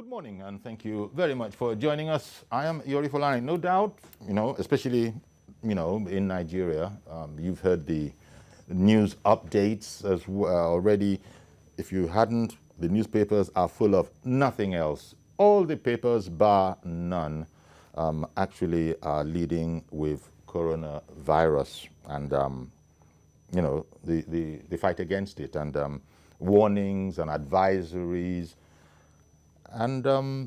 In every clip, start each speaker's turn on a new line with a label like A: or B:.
A: Good morning, and thank you very much for joining us. I am Yori Folani. No doubt, especially, in Nigeria, you've heard the news updates as well already. If you hadn't, the newspapers are full of nothing else. All the papers, bar none, actually are leading with coronavirus and, the fight against it, and warnings and advisories. And,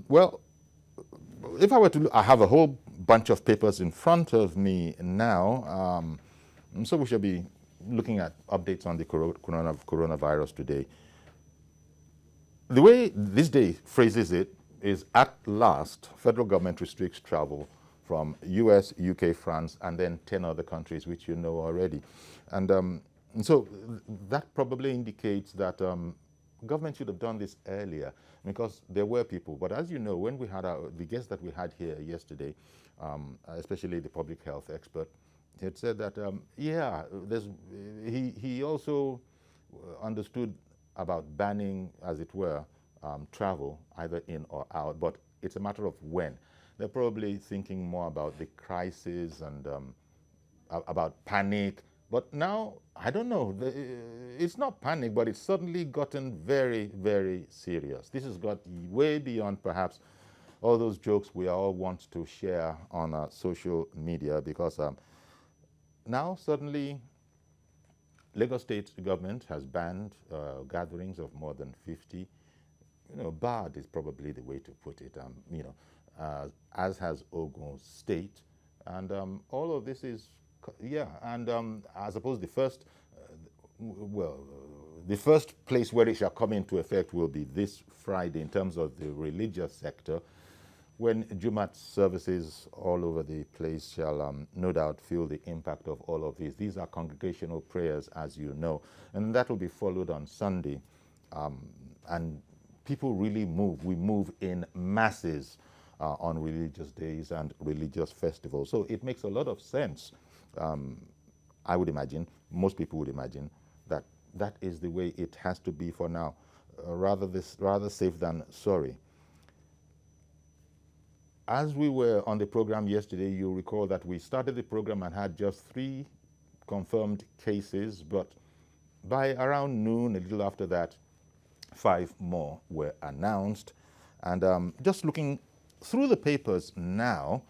A: well, if I were to look, I have a whole bunch of papers in front of me now. So we should be looking at updates on the coronavirus today. The way this day phrases it is, at last, federal government restricts travel from US, UK, France, and then 10 other countries, which you know already. And so that probably indicates that government should have done this earlier, because there were people. But as you know, when we had the guest that we had here yesterday, especially the public health expert, he had said that, he also understood about banning, as it were, travel, either in or out, but it's a matter of when. They're probably thinking more about the crisis and about panic. But now, I don't know, it's not panic, but it's suddenly gotten very, very serious. This has got way beyond perhaps all those jokes we all want to share on social media, because now suddenly Lagos State government has banned gatherings of more than 50. Bad is probably the way to put it, as has Ogun State. And all of this is, and I suppose the first, the first place where it shall come into effect will be this Friday in terms of the religious sector, when Jumat services all over the place shall no doubt feel the impact of all of these. These are congregational prayers, as you know, and that will be followed on Sunday. And people really move. We move in masses on religious days and religious festivals. So it makes a lot of sense. I would imagine, most people would imagine, that that is the way it has to be for now. Rather safe than sorry. As we were on the program yesterday, you'll recall that we started the program and had just 3 confirmed cases, but by around noon, a little after that, 5 more were announced. And just looking through the papers now,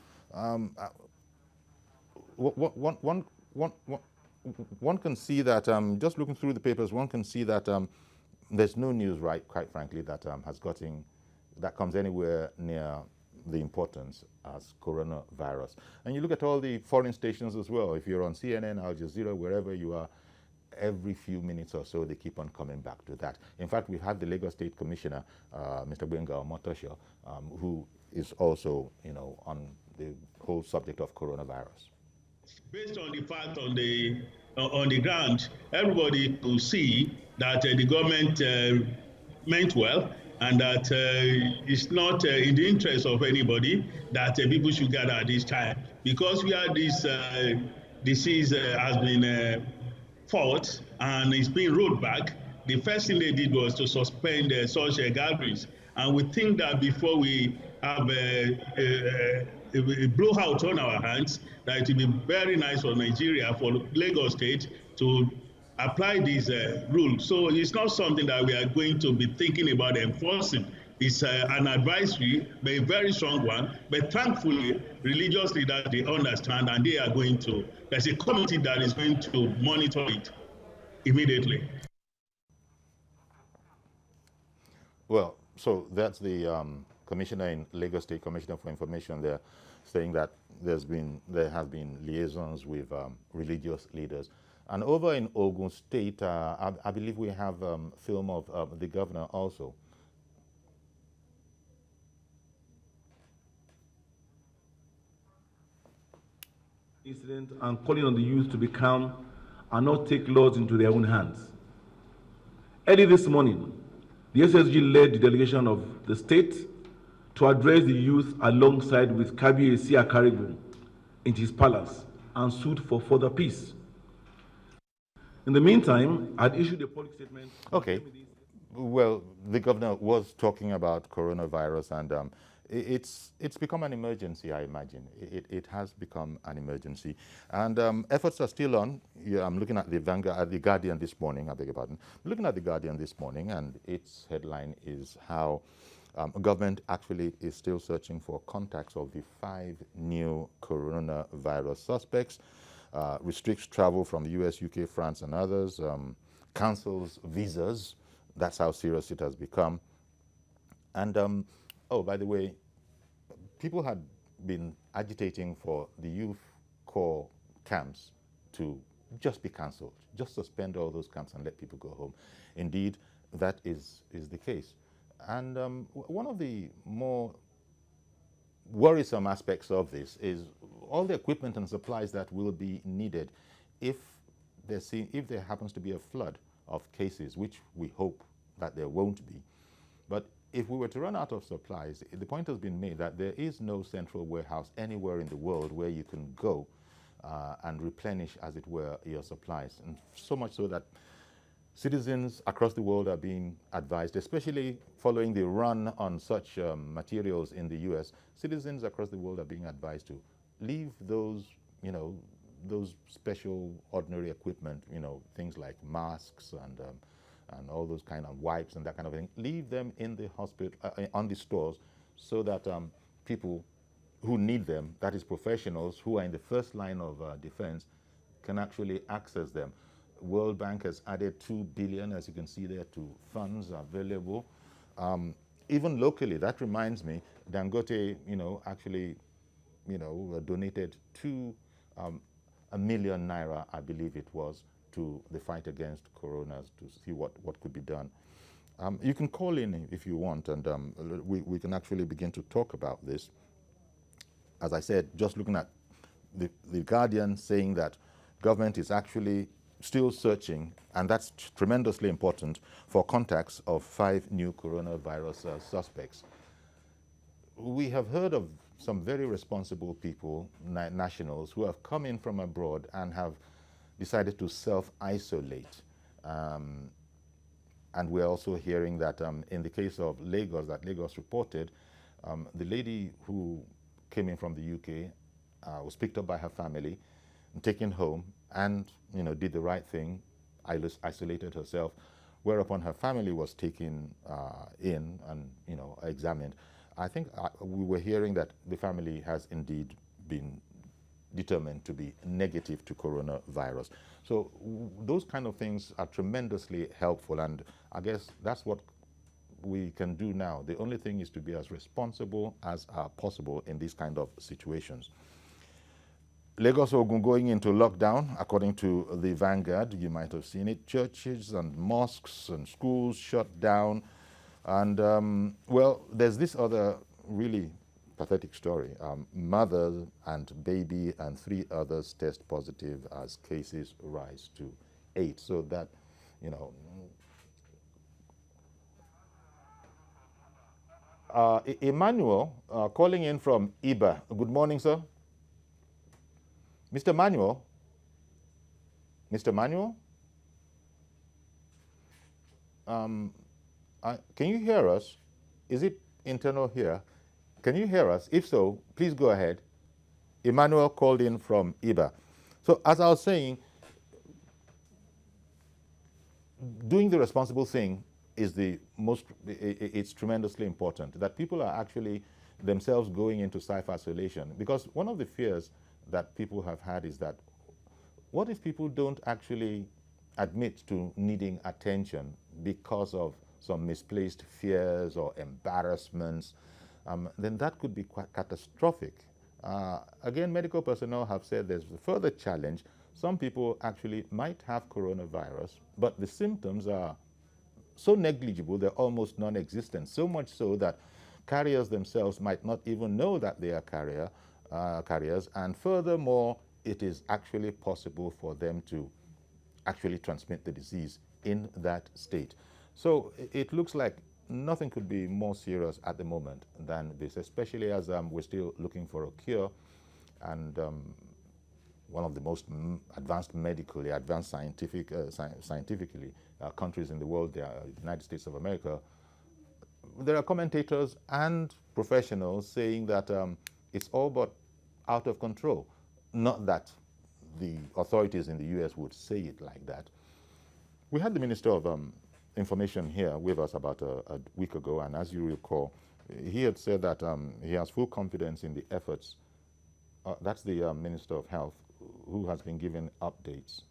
A: one can see that, just looking through the papers, one can see that there's no news, quite frankly, that that comes anywhere near the importance as coronavirus. And you look at all the foreign stations as well. If you're on CNN, Al Jazeera, wherever you are, every few minutes or so, they keep on coming back to that. In fact, we had the Lagos State Commissioner, Mr. Gbenga Omotosho, who is also, on the whole subject of coronavirus.
B: Based on the fact on the ground, everybody could see that the government meant well, and that it's not in the interest of anybody that people should gather at this time. Because where this disease has been fought and it's been rolled back, the first thing they did was to suspend such gatherings. And we think that before we have a blowout on our hands, that it will be very nice for Nigeria, for Lagos State, to apply these rules. So it's not something that we are going to be thinking about enforcing. It's an advisory, but a very strong one. But thankfully, religious leaders, they understand, and they are going to, there's a committee that is going to monitor it immediately.
A: Well, so that's the commissioner in Lagos State, Commissioner for Information there, saying that there have been liaisons with religious leaders. And over in Ogun State, I believe we have film of the governor also.
C: Incident and calling on the youth to be calm and not take laws into their own hands. Early this morning, the SSG led the delegation of the state to address the youth alongside with Kabiyesi Akaribu in his palace and sued for further peace. In the meantime, I'd issued a public statement.
A: Okay. Well, the governor was talking about coronavirus, and it's become an emergency. I imagine it has become an emergency, and efforts are still on. Yeah, I'm looking at the Vanguard, at the Guardian this morning. I beg your pardon. I'm looking at the Guardian this morning, and its headline is how government actually is still searching for contacts of the 5 new coronavirus suspects. Restricts travel from the US, UK, France, and others. Cancels visas. That's how serious it has become. And oh, by the way, people had been agitating for the youth corps camps to just be cancelled, just suspend all those camps and let people go home. Indeed, that is the case. And one of the more worrisome aspects of this is all the equipment and supplies that will be needed if there happens to be a flood of cases, which we hope that there won't be. But if we were to run out of supplies, the point has been made that there is no central warehouse anywhere in the world where you can go and replenish, as it were, your supplies. And so much so that citizens across the world are being advised, especially following the run on such materials in the US, citizens across the world are being advised to leave those, those special ordinary equipment, things like masks and all those kind of wipes and that kind of thing, leave them in the hospital, on the stores, so that people who need them, that is professionals who are in the first line of defense, can actually access them. World Bank has added 2 billion, as you can see there, to funds available. Even locally, that reminds me, Dangote, actually, donated 2 million naira, I believe it was, to the fight against coronas to see what could be done. You can call in if you want, and we can actually begin to talk about this. As I said, just looking at the Guardian saying that government is actually still searching, and that's tremendously important, for contacts of 5 new coronavirus suspects. We have heard of some very responsible people, nationals, who have come in from abroad and have decided to self-isolate. And we're also hearing that in the case of Lagos, that Lagos reported, the lady who came in from the UK was picked up by her family and taken home, and did the right thing, isolated herself, whereupon her family was taken in and examined. I think we were hearing that the family has indeed been determined to be negative to coronavirus. So those kind of things are tremendously helpful, and I guess that's what we can do now. The only thing is to be as responsible as possible in these kind of situations. Lagos Ogun going into lockdown, according to the Vanguard. You might have seen it. Churches and mosques and schools shut down. And, well, there's this other really pathetic story. Mother and baby and 3 others test positive as cases rise to 8. So that, Emmanuel, calling in from Iba. Good morning, sir. Mr. Manuel? Mr. Manuel? Can you hear us? Is it internal here? Can you hear us? If so, please go ahead. Emmanuel called in from Iba. So as I was saying, doing the responsible thing is it's tremendously important, that people are actually themselves going into self-isolation. Because one of the fears that people have had is that, what if people don't actually admit to needing attention because of some misplaced fears or embarrassments? Then that could be quite catastrophic. Again, medical personnel have said there's a further challenge. Some people actually might have coronavirus, but the symptoms are so negligible, they're almost non-existent, so much so that carriers themselves might not even know that they are carriers, and furthermore, it is actually possible for them to actually transmit the disease in that state. So it looks like nothing could be more serious at the moment than this, especially as we're still looking for a cure. And one of the most advanced medically, advanced scientifically countries in the world, the United States of America, there are commentators and professionals saying that it's all but out of control. Not that the authorities in the U.S. would say it like that. We had the Minister of Information here with us about a week ago, and as you recall, he had said that he has full confidence in the efforts. That's the Minister of Health who has been given updates.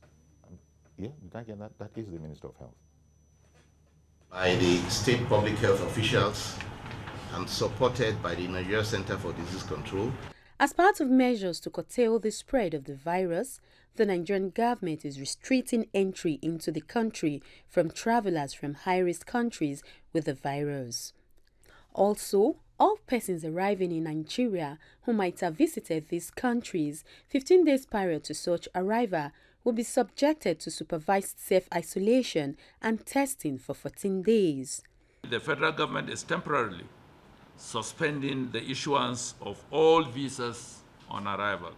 A: Yeah, did I get that? That is the Minister of Health.
D: By the state public health officials and supported by the Nigerian Center for Disease Control.
E: As part of measures to curtail the spread of the virus, the Nigerian government is restricting entry into the country from travelers from high-risk countries with the virus. Also, all persons arriving in Nigeria who might have visited these countries 15 days prior to such arrival will be subjected to supervised self-isolation and testing for 14 days.
F: The federal government is temporarily suspending the issuance of all visas on arrival.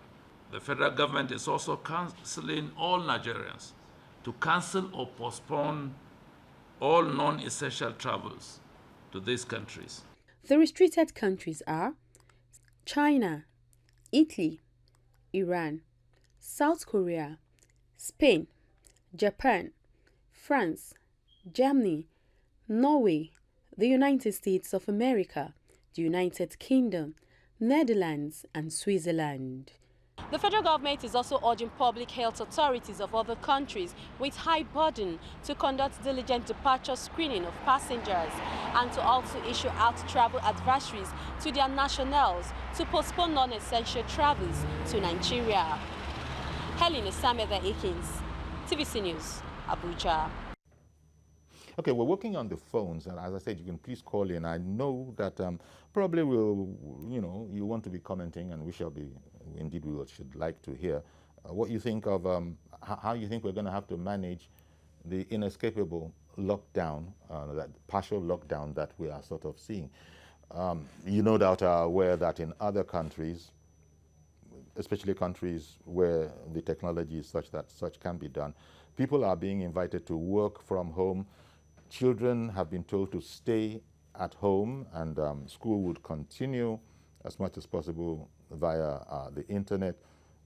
F: The federal government is also counseling all Nigerians to cancel or postpone all non-essential travels to these countries.
E: The restricted countries are China, Italy, Iran, South Korea, Spain, Japan, France, Germany, Norway, the United States of America, the United Kingdom, Netherlands, and Switzerland. The federal government is also urging public health authorities of other countries with high burden to conduct diligent departure screening of passengers and to also issue out travel advisories to their nationals to postpone non-essential travels to Nigeria. Helen Osameda Akins, TVC News, Abuja.
A: Okay, we're working on the phones, and as I said, you can please call in. I know that probably you want to be commenting, and we shall be, indeed we should like to hear what you think of, how you think we're going to have to manage the inescapable lockdown, that partial lockdown that we are sort of seeing. You no doubt are aware that in other countries, especially countries where the technology is such that such can be done, people are being invited to work from home. Children have been told to stay at home, and school would continue as much as possible via the internet.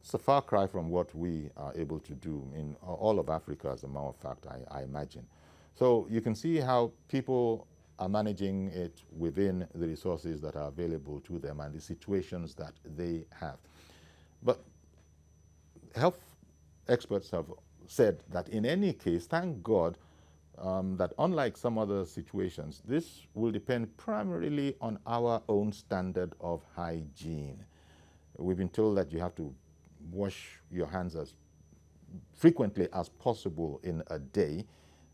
A: It's a far cry from what we are able to do in all of Africa, as a matter of fact, I imagine. So you can see how people are managing it within the resources that are available to them and the situations that they have. But health experts have said that in any case, thank God, that unlike some other situations, this will depend primarily on our own standard of hygiene. We've been told that you have to wash your hands as frequently as possible in a day.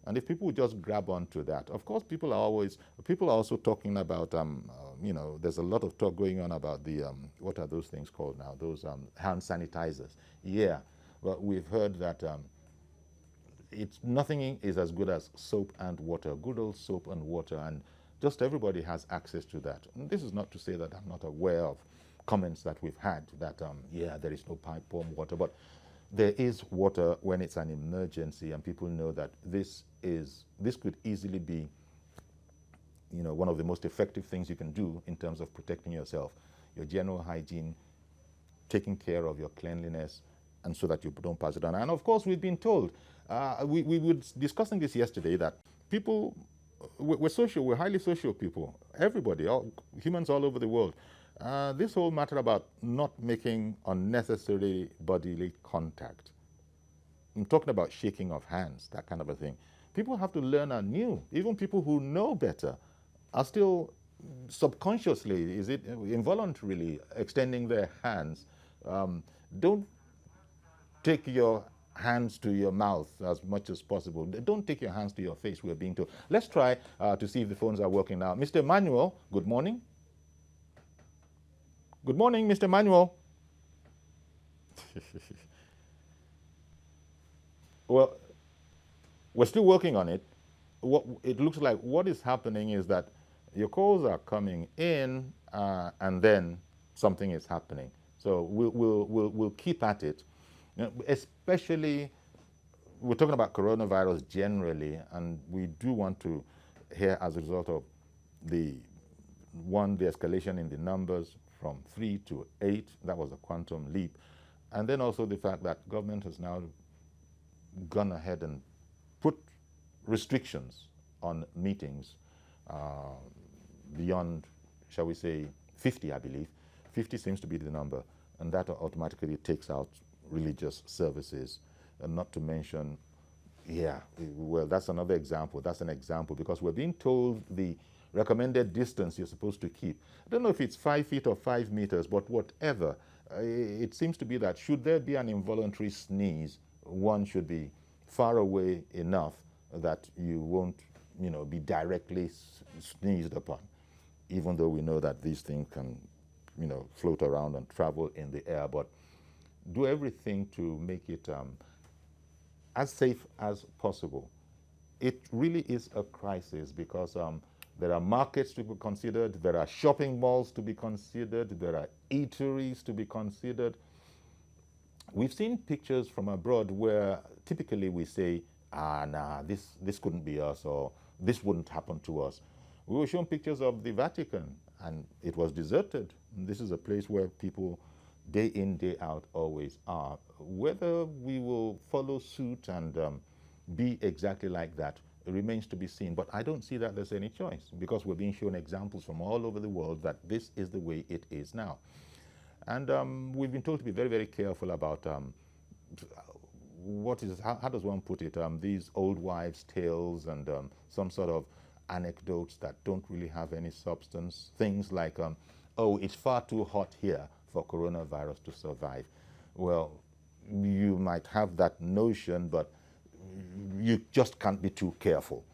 A: And if people just grab onto that, of course, people are also talking about, there's a lot of talk going on about the, what are those things called now? Those hand sanitizers. Yeah, well, we've heard that nothing is as good as soap and water, good old soap and water, and just everybody has access to that. And this is not to say that I'm not aware of comments that we've had that, there is no pipe bomb water, but there is water when it's an emergency, and people know that this could easily be, one of the most effective things you can do in terms of protecting yourself, your general hygiene, taking care of your cleanliness, and so that you don't pass it on. And of course, we've been told, we were discussing this yesterday, that people, we're highly social people, everybody, humans all over the world. This whole matter about not making unnecessary bodily contact. I'm talking about shaking of hands, that kind of a thing. People have to learn anew. Even people who know better are still subconsciously, is it involuntarily, extending their hands. Don't take your hands to your mouth as much as possible. Don't take your hands to your face, we're being told. Let's try to see if the phones are working now. Mr. Emmanuel, good morning. Good morning, Mr. Manuel. Well, we're still working on it. What it looks like what is happening is that your calls are coming in, and then something is happening. So we'll keep at it. Especially, we're talking about coronavirus generally, and we do want to hear, as a result of the escalation in the numbers from 3 to 8, that was a quantum leap. And then also the fact that government has now gone ahead and put restrictions on meetings beyond, shall we say, 50, I believe. 50 seems to be the number, and that automatically takes out religious services, and not to mention, yeah, well, that's another example. That's an example, because we're being told the recommended distance you're supposed to keep. I don't know if it's 5 feet or 5 meters, but whatever. It seems to be that should there be an involuntary sneeze, one should be far away enough that you won't, be directly sneezed upon, even though we know that these things can, float around and travel in the air. But do everything to make it as safe as possible. It really is a crisis, because there are markets to be considered, there are shopping malls to be considered, there are eateries to be considered. We've seen pictures from abroad where typically we say, nah, this couldn't be us, or this wouldn't happen to us. We were shown pictures of the Vatican, and it was deserted. This is a place where people day in, day out always are. Whether we will follow suit and be exactly like that remains to be seen. But I don't see that there's any choice, because we're being shown examples from all over the world that this is the way it is now. And we've been told to be very, very careful about how does one put it, these old wives' tales and some sort of anecdotes that don't really have any substance. Things like, oh, it's far too hot here for coronavirus to survive. Well, you might have that notion, but you just can't be too careful.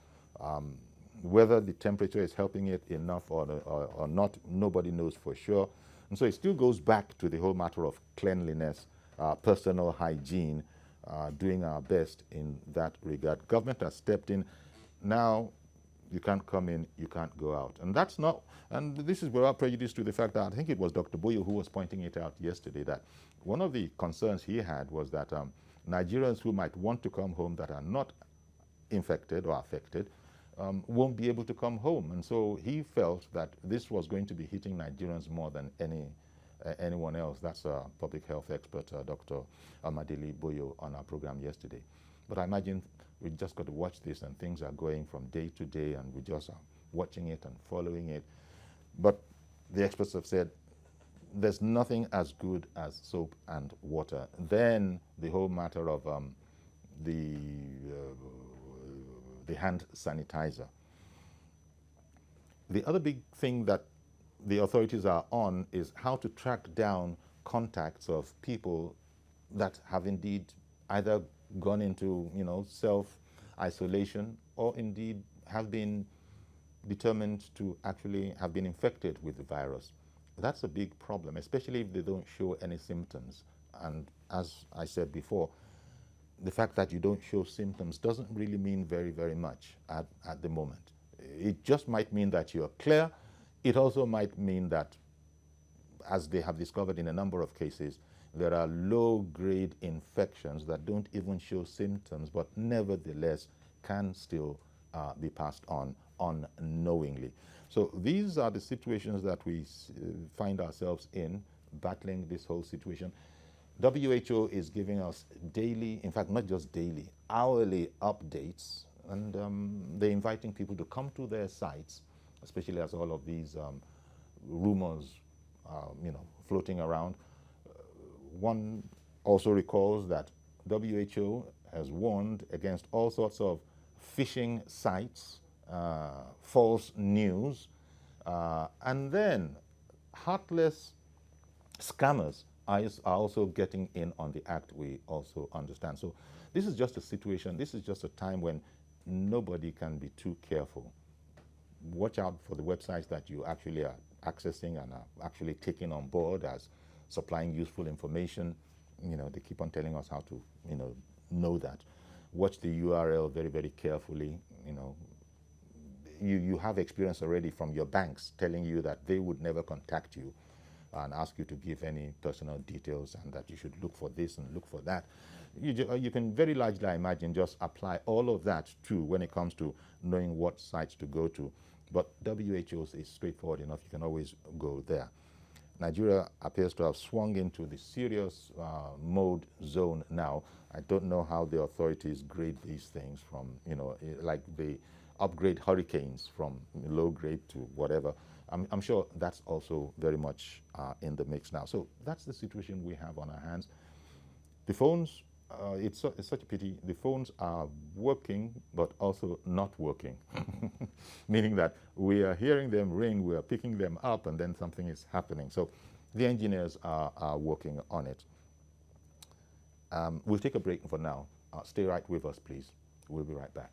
A: Whether the temperature is helping it enough or not, nobody knows for sure. And so it still goes back to the whole matter of cleanliness, personal hygiene, doing our best in that regard. Government has stepped in. Now, you can't come in, you can't go out. And that's not, and this is without prejudice to the fact that I think it was Dr. Boyo who was pointing it out yesterday, that one of the concerns he had was that Nigerians who might want to come home that are not infected or affected won't be able to come home. And so he felt that this was going to be hitting Nigerians more than anyone else. That's public health expert, Dr. Amadeli Boyo, on our program yesterday. But I imagine we just got to watch this, and things are going from day to day, and we just are watching it and following it. But the experts have said there's nothing as good as soap and water. Then the whole matter of the hand sanitizer. The other big thing that the authorities are on is how to track down contacts of people that have indeed either gone into, self-isolation, or indeed have been determined to actually have been infected with the virus. That's a big problem, especially if they don't show any symptoms. And as I said before, the fact that you don't show symptoms doesn't really mean very, very much at the moment. It just might mean that you're clear. It also might mean that, as they have discovered in a number of cases, there are low-grade infections that don't even show symptoms, but nevertheless can still be passed on unknowingly. So these are the situations that we find ourselves in, battling this whole situation. WHO is giving us daily, in fact, not just daily, hourly updates, and they're inviting people to come to their sites, especially as all of these rumors, floating around. One also recalls that WHO has warned against all sorts of phishing sites, false news, and then heartless scammers are also getting in on the act, we also understand. So this is just a situation, this is just a time when nobody can be too careful. Watch out for the websites that you actually are accessing and are actually taking on board as supplying useful information. They keep on telling us how to, know that. Watch the URL very, very carefully. You have experience already from your banks telling you that they would never contact you and ask you to give any personal details and that you should look for this and look for that. You can very largely, I imagine, just apply all of that too when it comes to knowing what sites to go to. But WHO is straightforward enough. You can always go there. Nigeria appears to have swung into the serious mode zone now. I don't know how the authorities grade these things from, like they upgrade hurricanes from low grade to whatever. I'm sure that's also very much in the mix now. So that's the situation we have on our hands. The phones, it's such a pity. The phones are working, but also not working, meaning that we are hearing them ring, we are picking them up, and then something is happening. So the engineers are working on it. We'll take a break for now. Stay right with us, please. We'll be right back.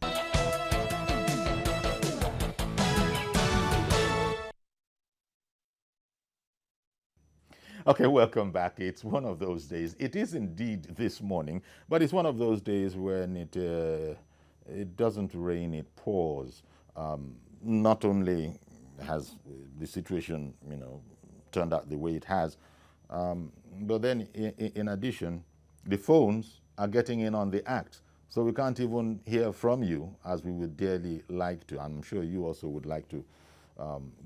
A: Okay, welcome back. It's one of those days. It is indeed this morning, but it's one of those days when it doesn't rain, it pours. Not only has the situation, turned out the way it has, but then in addition, the phones are getting in on the act. So we can't even hear from you as we would dearly like to. I'm sure you also would like to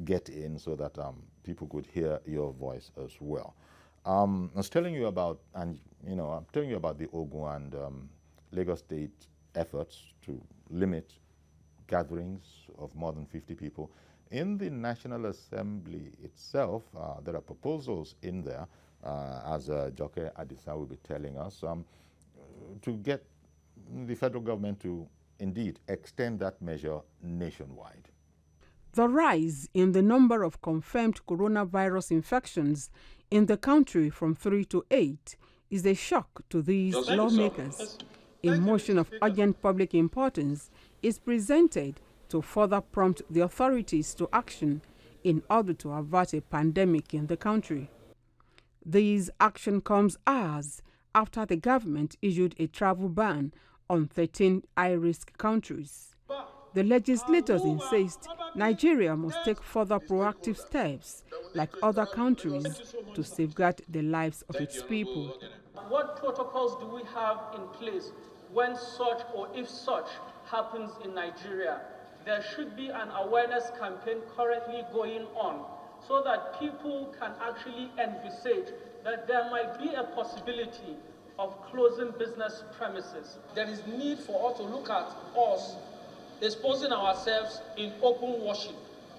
A: get in so that people could hear your voice as well. I was telling you about, I'm telling you about the Ogun and Lagos State efforts to limit gatherings of more than 50 people. In the National Assembly itself, there are proposals in there, as Joke Adisa will be telling us, to get the federal government to indeed extend that measure nationwide.
G: The rise in the number of confirmed coronavirus infections in the country from 3 to 8 is a shock to these lawmakers. A motion of urgent public importance is presented to further prompt the authorities to action in order to avert a pandemic in the country. This action comes hours after the government issued a travel ban on 13 high-risk countries. The legislators insist Nigeria must take further proactive steps, like other countries, to safeguard the lives of its people.
H: What protocols do we have in place when such or if such happens in Nigeria? There should be an awareness campaign currently going on so that people can actually envisage that there might be a possibility of closing business premises. There is need for us to look at us exposing ourselves in open worship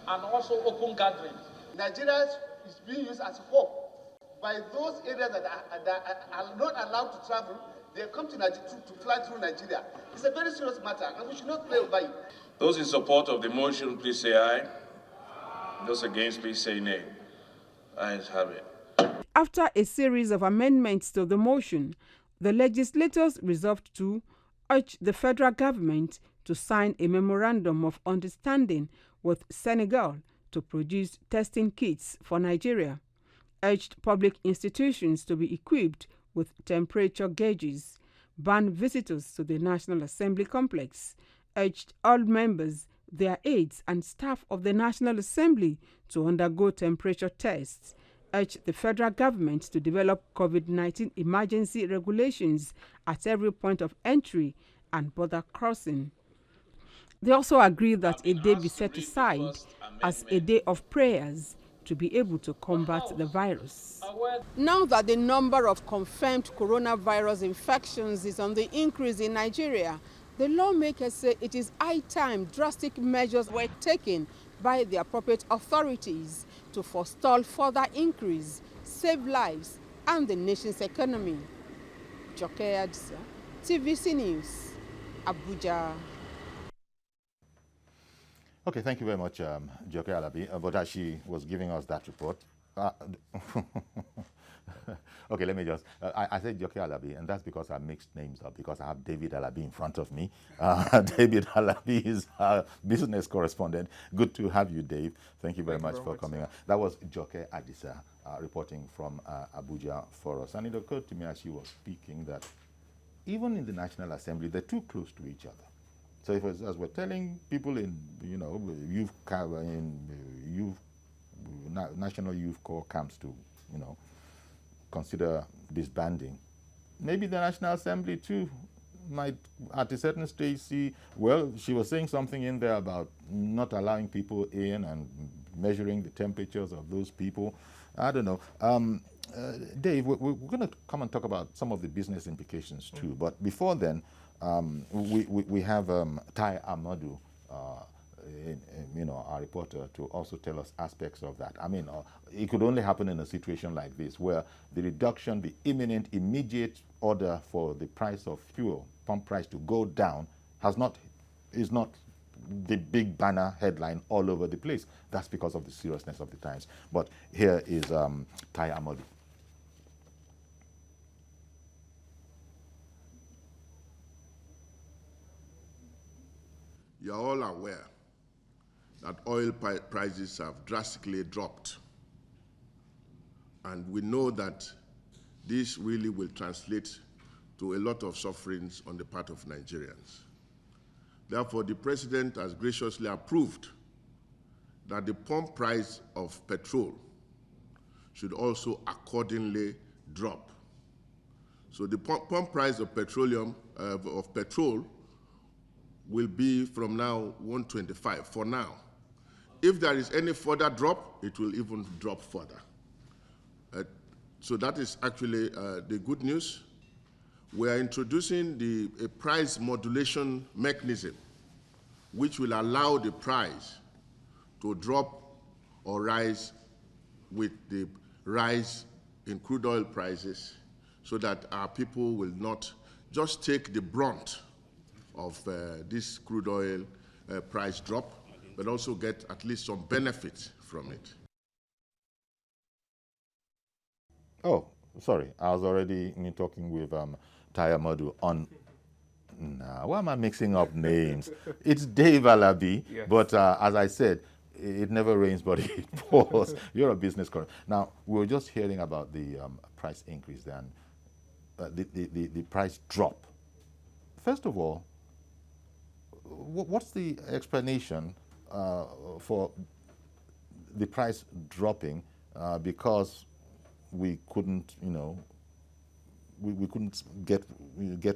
H: and also open gatherings.
I: Nigeria is being used as a hub by those areas that are not allowed to travel. They come to Nigeria to fly through Nigeria. It's a very serious matter, and we should not play by it.
J: Those in support of the motion, please say aye. Those against, please say nay. Ayes have it.
G: After a series of amendments to the motion, the legislators resolved to urge the federal government to sign a memorandum of understanding with Senegal to produce testing kits for Nigeria, urged public institutions to be equipped with temperature gauges, ban visitors to the National Assembly complex, urged all members, their aides and staff of the National Assembly to undergo temperature tests, urged the federal government to develop COVID-19 emergency regulations at every point of entry and border crossing. They also agreed that a day be set aside as a day of prayers to be able to combat the virus. Now that the number of confirmed coronavirus infections is on the increase in Nigeria, the lawmakers say it is high time drastic measures were taken by the appropriate authorities to forestall further increase, save lives, and the nation's economy. Joke Adisa, TVC News, Abuja.
A: Okay, thank you very much, Joke Alabi. But as she was giving us that report, okay, let me just, I said Joke Alabi, and that's because I mixed names up, because I have David Alabi in front of me. David Alabi is our business correspondent. Good to have you, Dave. Thank you very much for coming. That was Joke Adisa reporting from Abuja for us. And it occurred to me as she was speaking that even in the National Assembly, they're too close to each other. So if as we're telling people in, National Youth Corps camps to consider disbanding. Maybe the National Assembly too might at a certain stage see, well, she was saying something in there about not allowing people in and measuring the temperatures of those people. I don't know. Dave, we're going to come and talk about some of the business implications too. But before then, we have Tai Amadu, our reporter, to also tell us aspects of that. I mean, it could only happen in a situation like this, where the reduction, the imminent, immediate order for the price of fuel, pump price, to go down is not the big banner headline all over the place. That's because of the seriousness of the times. But here is Tai Amadu.
K: You're all aware that oil prices have drastically dropped. And we know that this really will translate to a lot of sufferings on the part of Nigerians. Therefore, the President has graciously approved that the pump price of petrol should also accordingly drop. So the pump price of petroleum, of petrol, will be from now 125 for now. If there is any further drop, it will even drop further. So that is actually the good news. We are introducing a price modulation mechanism, which will allow the price to drop or rise with the rise in crude oil prices, so that our people will not just take the brunt of this crude oil price drop, but also get at least some benefit from it.
A: Oh, sorry, I was already talking with Tai Amadu on. Nah, why am I mixing up names? It's Dave Alabi, yes. But as I said, it never rains, but it pours. You're a business correspondent. Now, we were just hearing about the price increase then, the price drop. First of all, what's the explanation for the price dropping? Because we couldn't, we couldn't get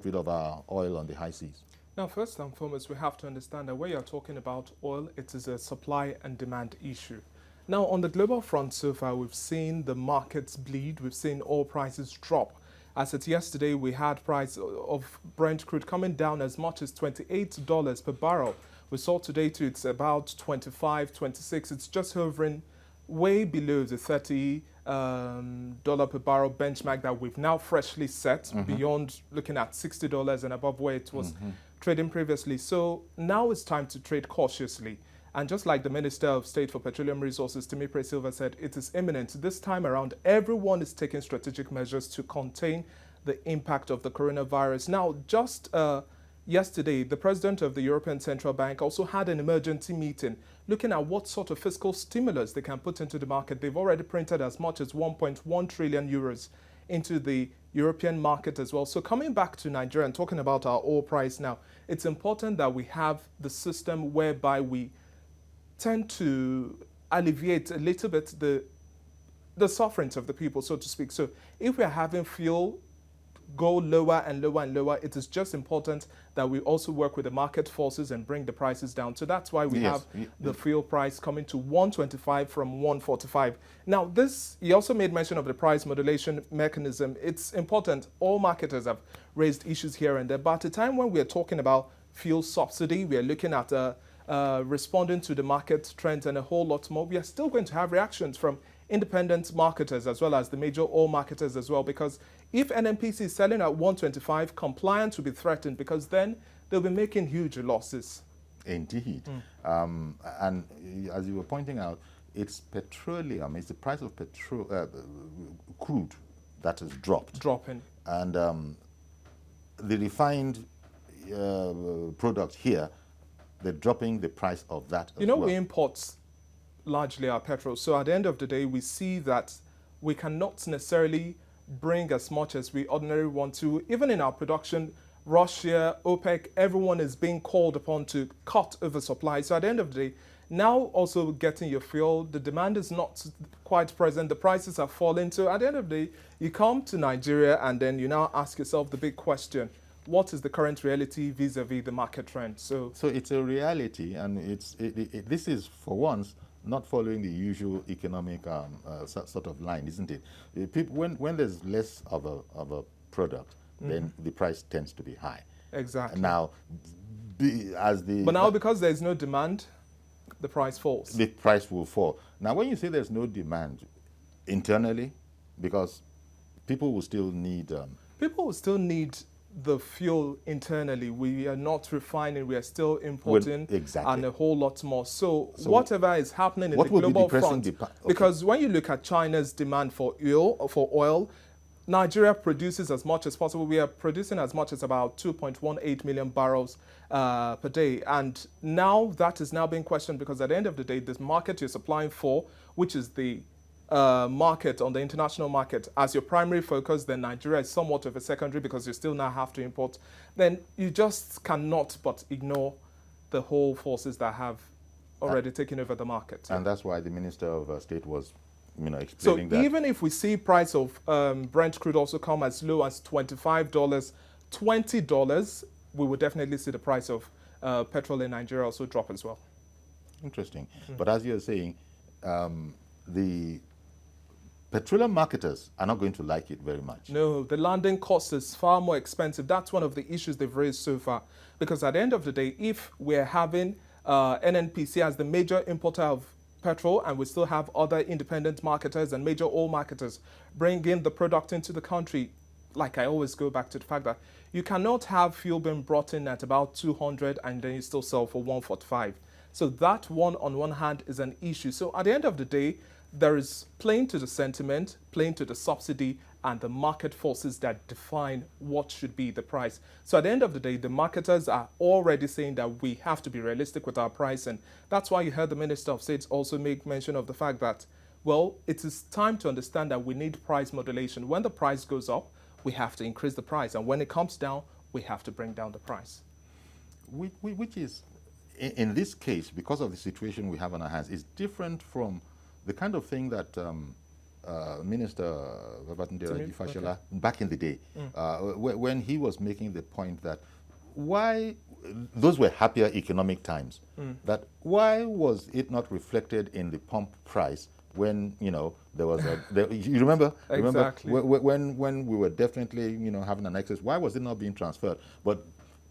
A: rid of our oil on the high seas.
L: Now, first and foremost, we have to understand that when you're talking about oil, it is a supply and demand issue. Now, on the global front so far, we've seen the markets bleed. We've seen oil prices drop. As of yesterday, we had price of Brent crude coming down as much as $28 per barrel. We saw today too, it's about 25, 26. It's just hovering way below the $30 per barrel benchmark that we've now freshly set, beyond looking at $60 and above where it was trading previously. So now it's time to trade cautiously. And just like the Minister of State for Petroleum Resources, Timipre Silva, said, it is imminent. This time around, everyone is taking strategic measures to contain the impact of the coronavirus. Now, just yesterday, the president of the European Central Bank also had an emergency meeting looking at what sort of fiscal stimulus they can put into the market. They've already printed as much as 1.1 trillion euros into the European market as well. So coming back to Nigeria and talking about our oil price now, it's important that we have the system whereby we tend to alleviate a little bit the sufferings of the people, so to speak. So if we are having fuel go lower and lower and lower, it is just important that we also work with the market forces and bring the prices down. So that's why we have the fuel price coming to 125 from 145. Now, he also made mention of the price modulation mechanism. It's important. All marketers have raised issues here and there, but at a time when we are talking about fuel subsidy, we are looking at responding to the market trends and a whole lot more. We are still going to have reactions from independent marketers as well as the major oil marketers as well, because if NNPC is selling at 125, compliance will be threatened, because then they'll be making huge losses.
A: Indeed. And as you were pointing out, it's petroleum, it's the price of crude that has dropped.
L: Dropping.
A: And the refined product here, they're dropping the price of that as well.
L: We import largely our petrol. So at the end of the day, we see that we cannot necessarily bring as much as we ordinarily want to. Even in our production, Russia, OPEC, everyone is being called upon to cut oversupply. So at the end of the day, Now also getting your fuel, the demand is not quite present, the prices are falling. So at the end of the day, you come to Nigeria and then you now ask yourself the big question, what is the current reality vis-a-vis the market trend? So
A: it's a reality, and this is, for once, not following the usual economic sort of line, isn't it? People, when there's less of a product, then the price tends to be high.
L: Exactly.
A: Now,
L: but now because there's no demand, the price falls.
A: The price will fall. Now, when you say there's no demand internally, because people will still need...
L: people will still need the fuel internally. We are not refining, we are still importing,
A: exactly,
L: and a whole lot more. So whatever is happening in the
A: will
L: global
A: be
L: front, because when you look at China's demand for oil, Nigeria produces as much as possible. We are producing as much as about 2.18 million barrels per day. And now that is now being questioned, because at the end of the day, this market you're supplying for, which is the market on the international market, as your primary focus, then Nigeria is somewhat of a secondary, because you still now have to import. Then you just cannot but ignore the whole forces that have already taken over the market.
A: And that's why the Minister of State was explaining that.
L: So even if we see price of Brent crude also come as low as $25, $20, we would definitely see the price of petrol in Nigeria also drop as well.
A: Interesting. But as you're saying, the petroleum marketers are not going to like it very much.
L: No, the landing cost is far more expensive. That's one of the issues they've raised so far. Because at the end of the day, if we're having NNPC as the major importer of petrol, and we still have other independent marketers and major oil marketers bringing the product into the country, like I always go back to the fact that you cannot have fuel being brought in at about 200 and then you still sell for 145. So that on one hand is an issue. So at the end of the day, there is playing to the sentiment, playing to the subsidy, and the market forces that define what should be the price. So at the end of the day, the marketers are already saying that we have to be realistic with our price. And that's why you heard the Minister of State also make mention of the fact that, well, it is time to understand that we need price modulation. When the price goes up, we have to increase the price. And when it comes down, we have to bring down the price.
A: Which is, in this case, because of the situation we have on our hands, is different from the kind of thing that Minister Babatundera Fashola back in the day, when he was making the point that those were happier economic times, that why was it not reflected in the pump price when, there was you remember?
L: Exactly.
A: When we were definitely, having an excess, why was it not being transferred? But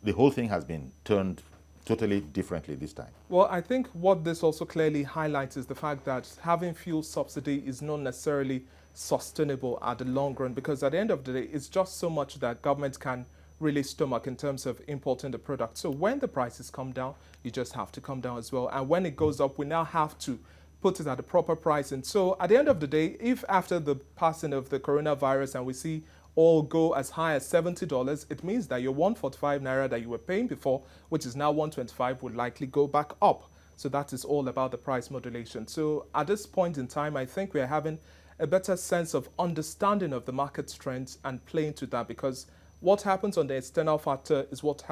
A: the whole thing has been turned totally differently this time.
L: Well, I think what this also clearly highlights is the fact that having fuel subsidy is not necessarily sustainable at the long run, because at the end of the day, it's just so much that government can really stomach in terms of importing the product. So when the prices come down, you just have to come down as well. And when it goes up, we now have to put it at the proper price. And so at the end of the day, if after the passing of the coronavirus and we see oil go as high as $70, it means that your 145 naira that you were paying before, which is now 125, would likely go back up. So that is all about the price modulation. So at this point in time, I think we are having a better sense of understanding of the market trends and playing to that, because what happens on the external factor is what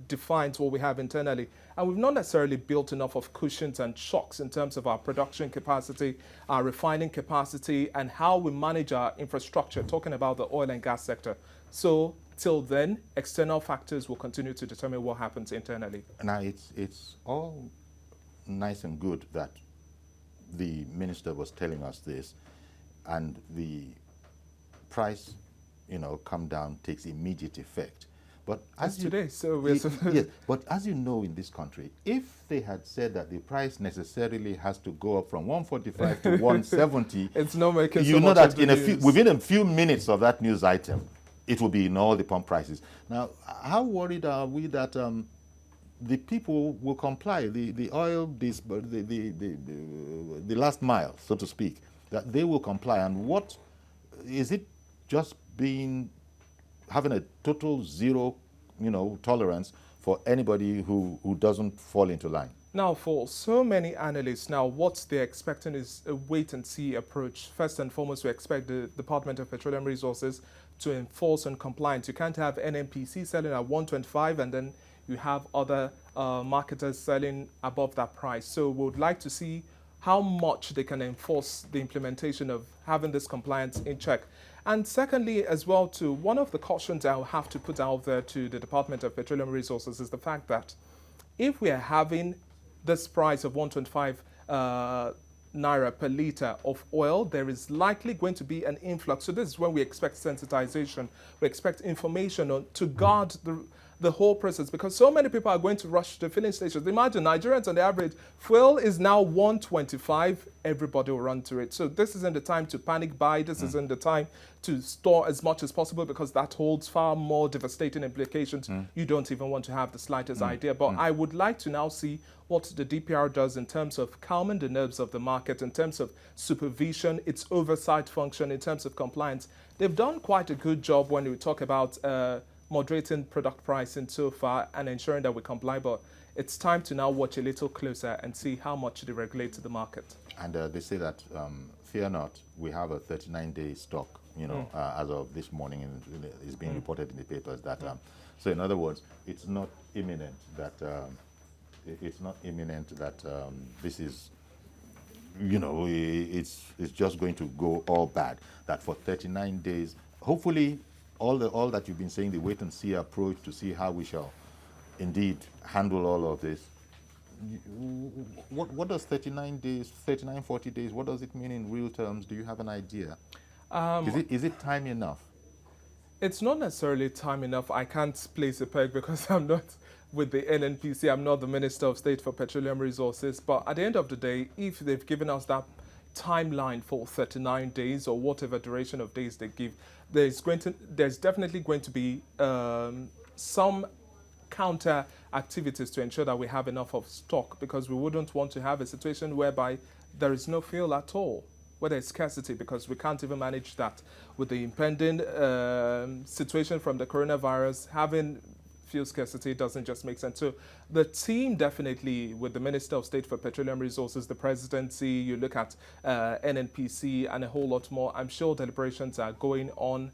L: defines what we have internally. And we've not necessarily built enough of cushions and shocks in terms of our production capacity, our refining capacity, and how we manage our infrastructure, talking about the oil and gas sector. So till then, external factors will continue to determine what happens internally.
A: Now, it's all nice and good that the minister was telling us this, and the price come down takes immediate effect. But as
L: today, so we're
A: yes, but as you know, in this country, if they had said that the price necessarily has to go up from 145 to 170,
L: it's not making
A: you
L: so
A: know
L: much
A: that within a few minutes of that news item, it will be in all the pump prices. Now, how worried are we that the people will comply? The oil, the last mile, so to speak, that they will comply. And what is it? Just having a total zero, tolerance for anybody who doesn't fall into line.
L: Now, for so many analysts, what they're expecting is a wait-and-see approach. First and foremost, we expect the Department of Petroleum Resources to enforce on compliance. You can't have NNPC selling at 125 and then you have other marketers selling above that price. So we would like to see how much they can enforce the implementation of having this compliance in check. And secondly, as well, too, one of the cautions I'll have to put out there to the Department of Petroleum Resources is the fact that if we are having this price of 125 naira per litre of oil, there is likely going to be an influx. So this is when we expect sensitization, we expect information to guard the whole process, because so many people are going to rush to filling stations. Imagine Nigerians on the average, fuel is now 125, everybody will run to it. So this isn't the time to panic buy, this isn't the time to store as much as possible, because that holds far more devastating implications. You don't even want to have the slightest idea. But I would like to now see what the DPR does in terms of calming the nerves of the market, in terms of supervision, its oversight function, in terms of compliance. They've done quite a good job when we talk about moderating product pricing so far and ensuring that we comply, but it's time to now watch a little closer and see how much they regulate to the market.
A: And they say that, fear not, we have a 39-day stock, as of this morning, and it's being reported in the papers that, so in other words, it's not imminent that, this is, it's just going to go all bad, that for 39 days, hopefully, all that you've been saying, the wait and see approach to see how we shall indeed handle all of this. What does 39 days, 39, 40 days, what does it mean in real terms? Do you have an idea? Is it time enough?
L: It's not necessarily time enough. I can't place a peg because I'm not with the NNPC. I'm not the Minister of State for Petroleum Resources. But at the end of the day, if they've given us that timeline for 39 days or whatever duration of days they give, there's definitely going to be some counter activities to ensure that we have enough of stock, because we wouldn't want to have a situation whereby there is no fuel at all, where there's scarcity, because we can't even manage that with the impending situation from the coronavirus. Having fuel scarcity doesn't just make sense. So the team definitely, with the Minister of State for Petroleum Resources, the presidency, you look at NNPC and a whole lot more, I'm sure deliberations are going on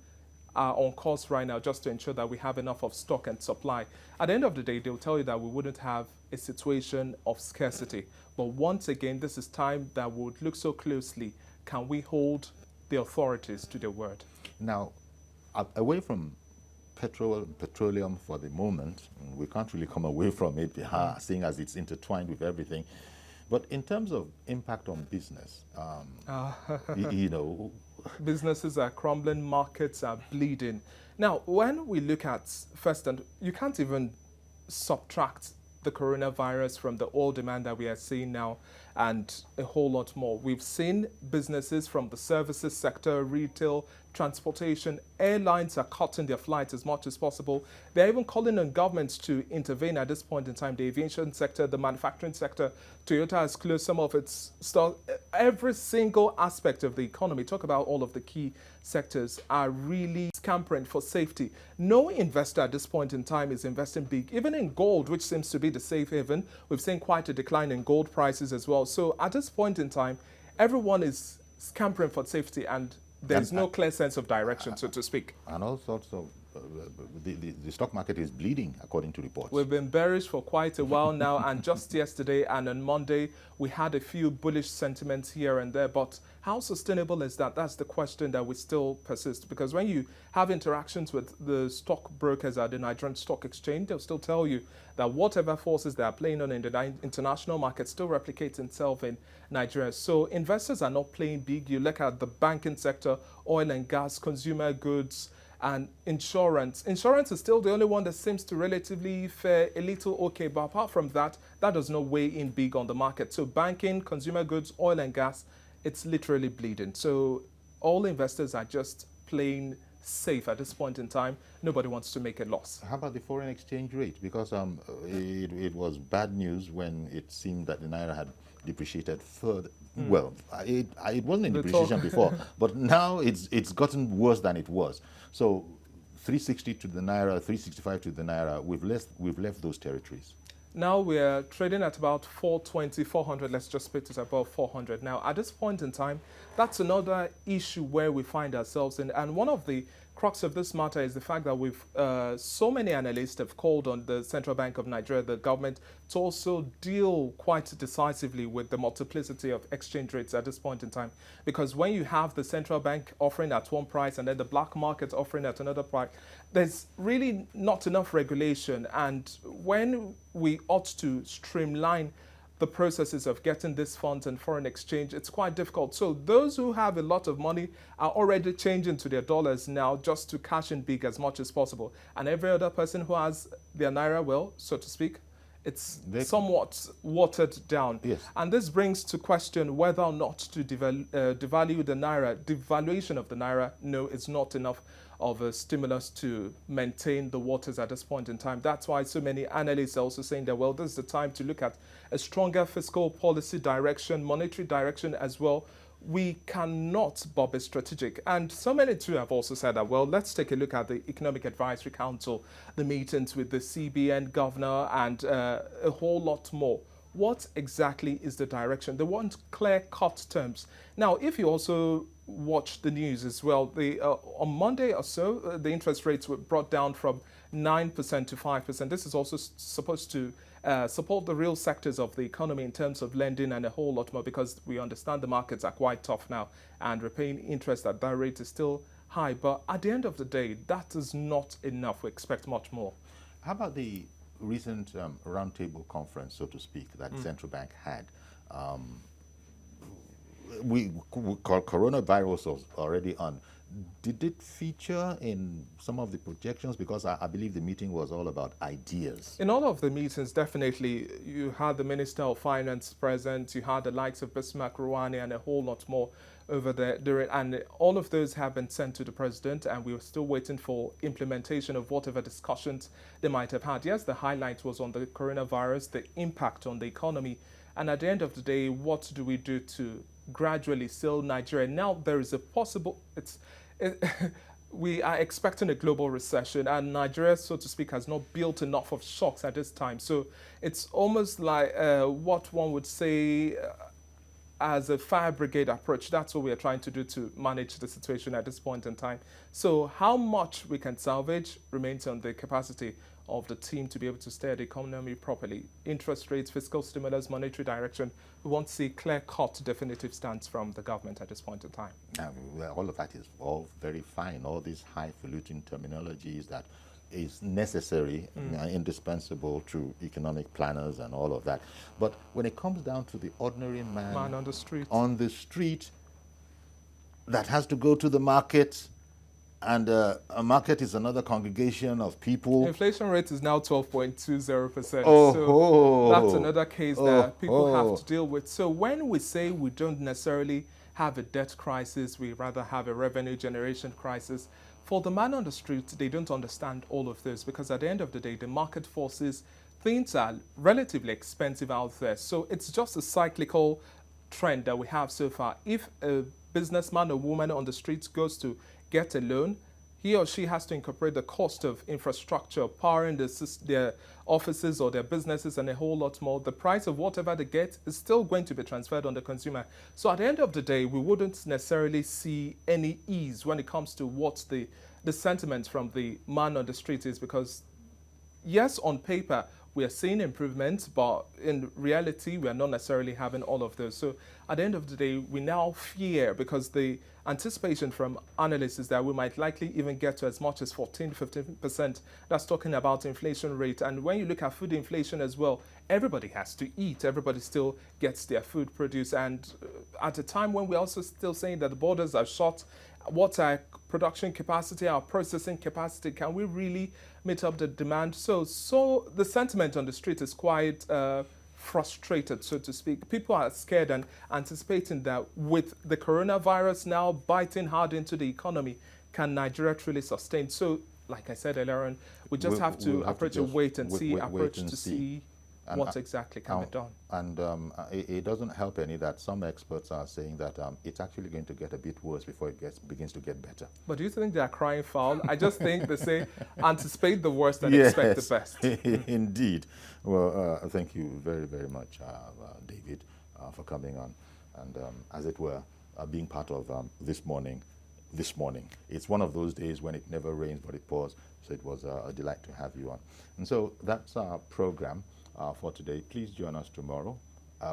L: course right now just to ensure that we have enough of stock and supply. At the end of the day, they'll tell you that we wouldn't have a situation of scarcity. But once again, this is time that we would look so closely. Can we hold the authorities to their word?
A: Now, away from petroleum for the moment, we can't really come away from it, seeing as it's intertwined with everything. But in terms of impact on business,
L: businesses are crumbling, markets are bleeding. Now, when we look at first, and you can't even subtract the coronavirus from the oil demand that we are seeing now and a whole lot more. We've seen businesses from the services sector, retail, transportation, airlines are cutting their flights as much as possible. They're even calling on governments to intervene at this point in time. The aviation sector, the manufacturing sector, Toyota has closed some of its stores. Every single aspect of the economy, talk about all of the key sectors, are really scampering for safety. No investor at this point in time is investing big. Even in gold, which seems to be the safe haven, we've seen quite a decline in gold prices as well. So at this point in time, everyone is scampering for safety, and there's no clear sense of direction, so to speak.
A: And all sorts of, the stock market is bleeding, according to reports.
L: We've been bearish for quite a while now, and just yesterday and on Monday, we had a few bullish sentiments here and there, but how sustainable is that? That's the question that we still persist, because when you have interactions with the stock brokers at the Nigerian Stock Exchange, they'll still tell you that whatever forces they are playing on in the international market still replicates itself in Nigeria. So investors are not playing big. You look at the banking sector, oil and gas, consumer goods, and insurance. Insurance is still the only one that seems to relatively fare a little okay, but apart from that, that does not weigh in big on the market. So banking, consumer goods, oil and gas, it's literally bleeding. So all investors are just playing safe at this point in time. Nobody wants to make a loss.
A: How about the foreign exchange rate? Because it was bad news when it seemed that the Naira had depreciated further. Well, it wasn't in depreciation before, but now it's gotten worse than it was. So 360 to the Naira, 365 to the Naira, we've left those territories.
L: Now we're trading at about 420, 400. Let's just put it above 400. Now, at this point in time, that's another issue where we find ourselves in. And one of the crux of this matter is the fact that we've so many analysts have called on the Central Bank of Nigeria, the government, to also deal quite decisively with the multiplicity of exchange rates at this point in time. Because when you have the central bank offering at one price and then the black market offering at another price, there's really not enough regulation. And when we ought to streamline the processes of getting these funds and foreign exchange, it's quite difficult. So those who have a lot of money are already changing to their dollars now just to cash in big as much as possible. And every other person who has their naira, well, so to speak, it's somewhat watered down.
A: Yes.
L: And this brings to question whether or not to devalue the naira. Devaluation of the naira, no, it's not enough of a stimulus to maintain the waters at this point in time. That's why so many analysts are also saying that, well, this is the time to look at a stronger fiscal policy direction, monetary direction as well. We cannot but be strategic. And so many too have also said that, well, let's take a look at the Economic Advisory Council, the meetings with the CBN governor and a whole lot more. What exactly is the direction? They want clear-cut terms. Now, if you also watch the news as well, on Monday or so, the interest rates were brought down from 9% to 5%. This is also supposed to support the real sectors of the economy in terms of lending and a whole lot more, because we understand the markets are quite tough now and repaying interest at that rate is still high. But at the end of the day, that is not enough. We expect much more.
A: How about the recent roundtable conference, so to speak, that central bank had? Coronavirus was already on. Did it feature in some of the projections? Because I believe the meeting was all about ideas.
L: In all of the meetings, definitely, you had the Minister of Finance present, you had the likes of Bismarck Rouhani and a whole lot more over there. And all of those have been sent to the President, and we were still waiting for implementation of whatever discussions they might have had. Yes, the highlight was on the coronavirus, the impact on the economy. And at the end of the day, what do we do to gradually seal Nigeria? Now there is a possible, we are expecting a global recession, and Nigeria, so to speak, has not built enough of shocks at this time. So it's almost like what one would say as a fire brigade approach. That's what we are trying to do to manage the situation at this point in time. So how much we can salvage remains on the capacity of the team to be able to steer the economy properly. Interest rates, fiscal stimulus, monetary direction. We want to see clear-cut, definitive stance from the government at this point in time.
A: All of that is all very fine. All these highfalutin terminologies that is necessary, indispensable to economic planners and all of that. But when it comes down to the ordinary man
L: on the street,
A: that has to go to the market, and a market is another congregation of people.
L: Inflation rate is now 12.20%.
A: Oh,
L: so that's another case that people have to deal with. So when we say we don't necessarily have a debt crisis, we rather have a revenue generation crisis, for the man on the street, they don't understand all of this, because at the end of the day, the market forces, things are relatively expensive out there. So it's just a cyclical trend that we have so far. If a businessman or woman on the streets goes to get a loan, he or she has to incorporate the cost of infrastructure, powering their offices or their businesses and a whole lot more. The price of whatever they get is still going to be transferred on the consumer. So at the end of the day, we wouldn't necessarily see any ease when it comes to what the sentiment from the man on the street is, because yes, on paper, we are seeing improvements, but in reality, we are not necessarily having all of those. So at the end of the day, we now fear, because the anticipation from analysts is that we might likely even get to as much as 14-15%. That's talking about inflation rate. And when you look at food inflation as well, everybody has to eat. Everybody still gets their food produced. And at a time when we're also still saying that the borders are shut, what's our production capacity, our processing capacity? Can we really meet up the demand? So the sentiment on the street is quite frustrated, so to speak. People are scared and anticipating that with the coronavirus now biting hard into the economy, can Nigeria truly sustain? So, like I said earlier on, we just have to approach a wait and see approach to see what exactly can be done.
A: And it doesn't help any that some experts are saying that it's actually going to get a bit worse before it begins to get better.
L: But do you think they are crying foul? I just think they say anticipate the worst and expect the best.
A: Indeed. Well, thank you very, very much, David, for coming on and, as it were, being part of this morning this morning. It's one of those days when it never rains but it pours, so it was a delight to have you on. And so that's our program for today. Please join us tomorrow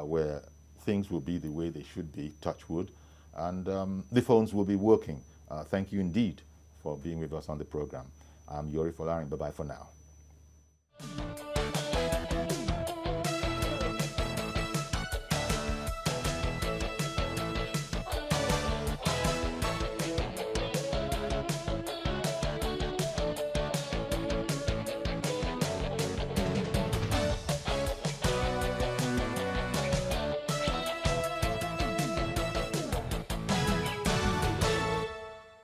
A: where things will be the way they should be, touch wood, and the phones will be working. Thank you indeed for being with us on the program. I'm Yori Folarin. Bye-bye for now.